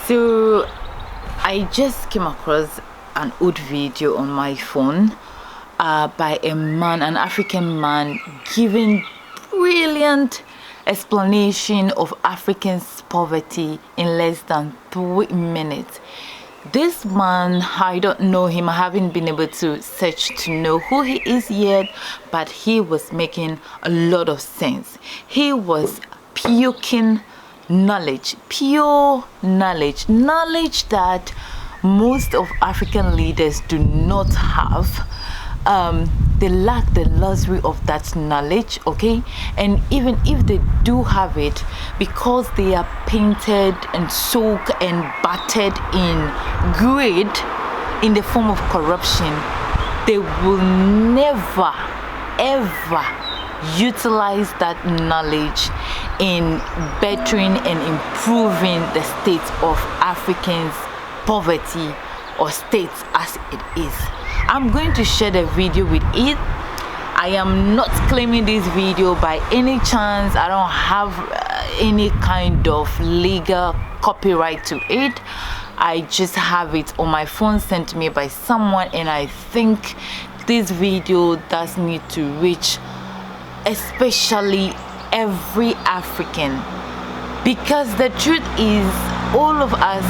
So I just came across an old video on my phone by a man, an African man, giving brilliant explanation of Africans' poverty in less than 3 minutes. This man, I don't know him, I haven't been able to search to know who he is yet, but he was making a lot of sense. He was puking knowledge, pure knowledge that most of African leaders do not have. They lack the luxury of that knowledge, okay? And even if they do have it, because they are painted and soaked and battered in greed in the form of corruption, they will never ever utilize that knowledge in bettering and improving the state of Africans' poverty or states as it is. I'm going to share the video with it. I am not claiming this video by any chance. I don't have any kind of legal copyright to it. I just have it on my phone sent to me by someone, and I think this video does need to reach especially every African, because the truth is all of us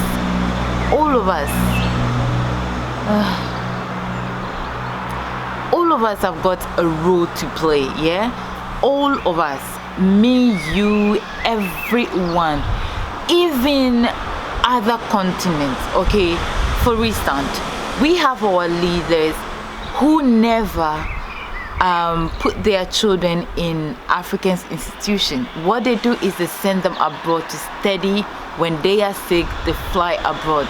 have got a role to play. Yeah, all of us, me, you, everyone, even other continents. Okay, for instance, we have our leaders who never put their children in African institutions. What they do is they send them abroad to study. When they are sick, they fly abroad.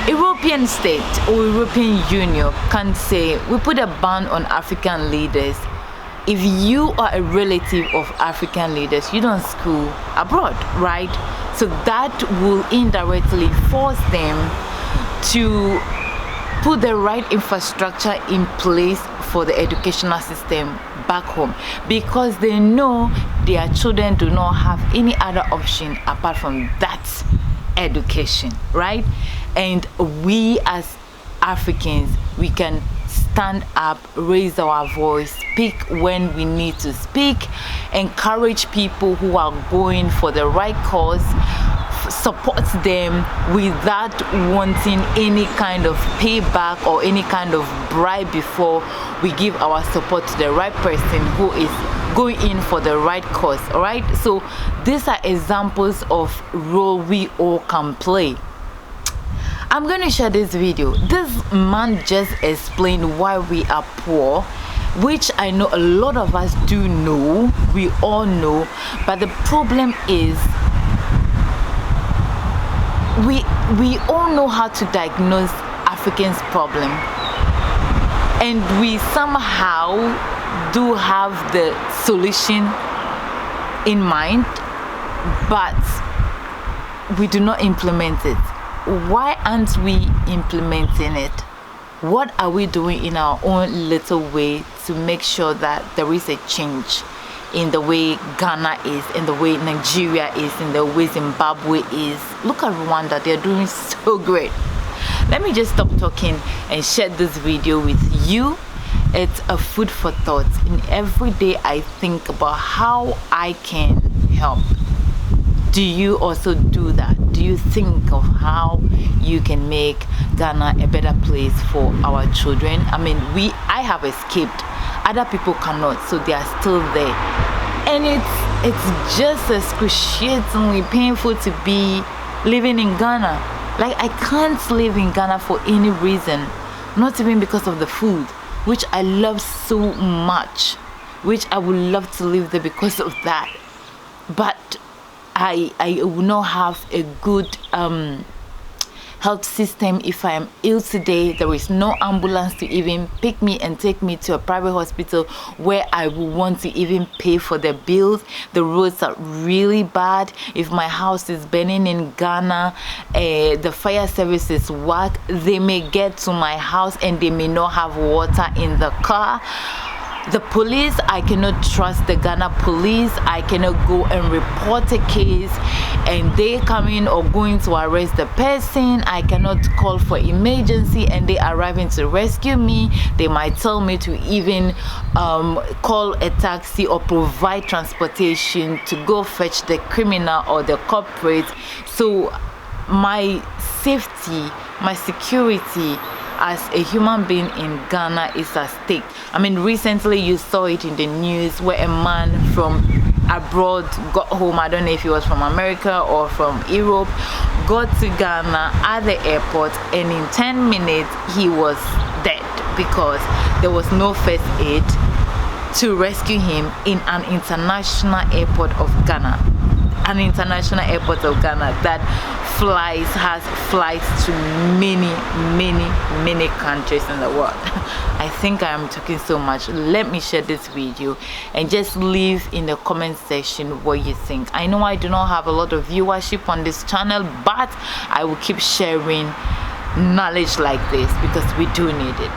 European state or European Union can say we put a ban on African leaders. If you are a relative of African leaders, you don't school abroad, right? So that will indirectly force them to put the right infrastructure in place for the educational system back home, because they know their children do not have any other option apart from that education, right? And we as Africans, we can stand up, raise our voice, speak when we need to speak, encourage people who are going for the right cause, support them without wanting any kind of payback or any kind of bribe before we give our support to the right person who is going in for the right cause. All right, so these are examples of role we all can play. I'm going to share this video. This man just explained why we are poor, which I know a lot of us do know, we all know, but the problem is we all know how to diagnose Africans' problem, and we somehow do have the solution in mind, but we do not implement it. Why aren't we implementing it? What are we doing in our own little way to make sure that there is a change in the way Ghana is, in the way Nigeria is, in the way Zimbabwe is? Look at Rwanda, they're doing so great. Let me just stop talking and share this video with you. It's a food for thought. And every day I think about how I can help. Do you also do that? Do you think of how you can make Ghana a better place for our children? I mean, I have escaped. Other people cannot, so they are still there. And it's just excruciatingly painful to be living in Ghana. Like, I can't live in Ghana for any reason, not even because of the food, which I love so much, which I would love to live there because of that. But I will not have a good health system. If I am ill today, there is no ambulance to even pick me and take me to a private hospital where I will want to even pay for the bills. The roads are really bad. If my house is burning in Ghana, the fire services work, they may get to my house and they may not have water in the car. The police, I cannot trust the Ghana police. I cannot go and report a case and they coming or going to arrest the person. I cannot call for emergency and they arriving to rescue me. They might tell me to even call a taxi or provide transportation to go fetch the criminal or the culprit. So my safety, my security as a human being in Ghana is at stake. I mean, recently you saw it in the news where a man from abroad got home. I don't know if he was from America or from Europe, got to Ghana at the airport, and in 10 minutes he was dead because there was no first aid to rescue him in an international airport of Ghana. An international airport of Ghana that has flights to many countries in the world. I think I am talking so much. Let me share this video and just leave in the comment section what you think. I know I do not have a lot of viewership on this channel, but I will keep sharing knowledge like this because we do need it.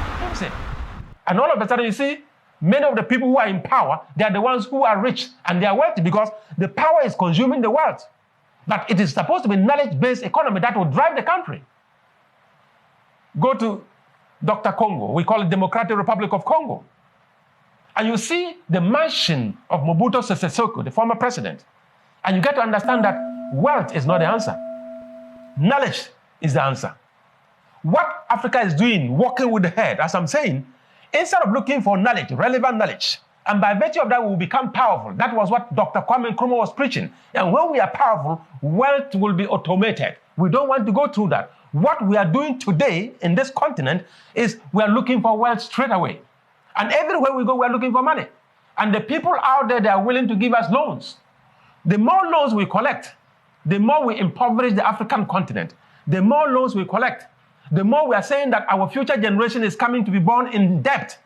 And all of a sudden you see many of the people who are in power, they are the ones who are rich and they are wealthy because the power is consuming the wealth. But it is supposed to be knowledge-based economy that will drive the country. Go to Dr. Congo. We call it Democratic Republic of Congo. And you see the mansion of Mobutu Sese Seko, the former president. And you get to understand that wealth is not the answer. Knowledge is the answer. What Africa is doing, walking with the head, as I'm saying, instead of looking for knowledge, relevant knowledge, and by virtue of that, we will become powerful. That was what Dr. Kwame Nkrumah was preaching. And when we are powerful, wealth will be automated. We don't want to go through that. What we are doing today in this continent is we are looking for wealth straight away. And everywhere we go, we are looking for money. And the people out there, they are willing to give us loans. The more loans we collect, the more we impoverish the African continent. The more loans we collect, the more we are saying that our future generation is coming to be born in debt.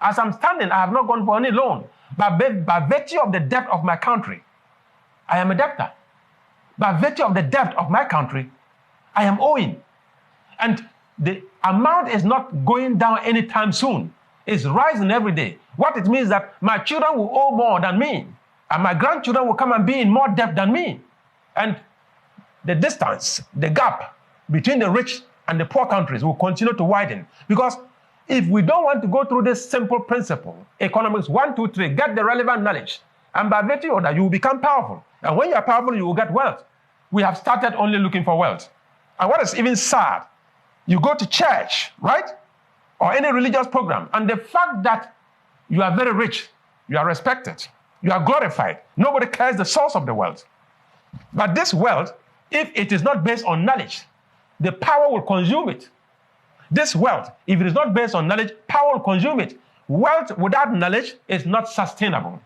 As I'm standing, I have not gone for any loan. But by virtue of the debt of my country, I am a debtor. By virtue of the debt of my country, I am owing. And the amount is not going down anytime soon. It's rising every day. What it means is that my children will owe more than me. And my grandchildren will come and be in more debt than me. And the distance, the gap between the rich and the poor countries will continue to widen. Because if we don't want to go through this simple principle, economics 1, 2, 3, get the relevant knowledge, and by virtue of that, you will become powerful. And when you are powerful, you will get wealth. We have started only looking for wealth. And what is even sad, you go to church, right? Or any religious program, and the fact that you are very rich, you are respected, you are glorified, nobody cares the source of the wealth. But this wealth, if it is not based on knowledge, the power will consume it. This wealth, if it is not based on knowledge, power will consume it. Wealth without knowledge is not sustainable.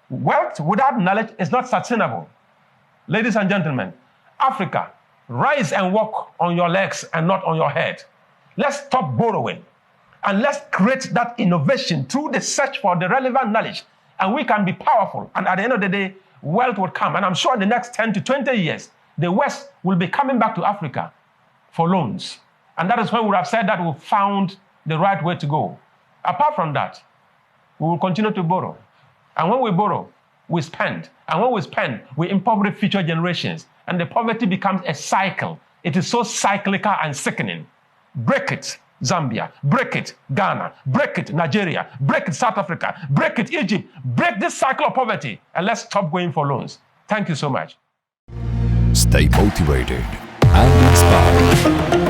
Wealth without knowledge is not sustainable. Ladies and gentlemen, Africa, rise and walk on your legs and not on your head. Let's stop borrowing and let's create that innovation through the search for the relevant knowledge, and we can be powerful. And at the end of the day, wealth will come. And I'm sure in the next 10 to 20 years, the West will be coming back to Africa for loans. And that is when we would have said that we found the right way to go. Apart from that, we will continue to borrow. And when we borrow, we spend. And when we spend, we impoverish future generations. And the poverty becomes a cycle. It is so cyclical and sickening. Break it, Zambia. Break it, Ghana. Break it, Nigeria. Break it, South Africa. Break it, Egypt. Break this cycle of poverty. And let's stop going for loans. Thank you so much. Stay motivated and inspired.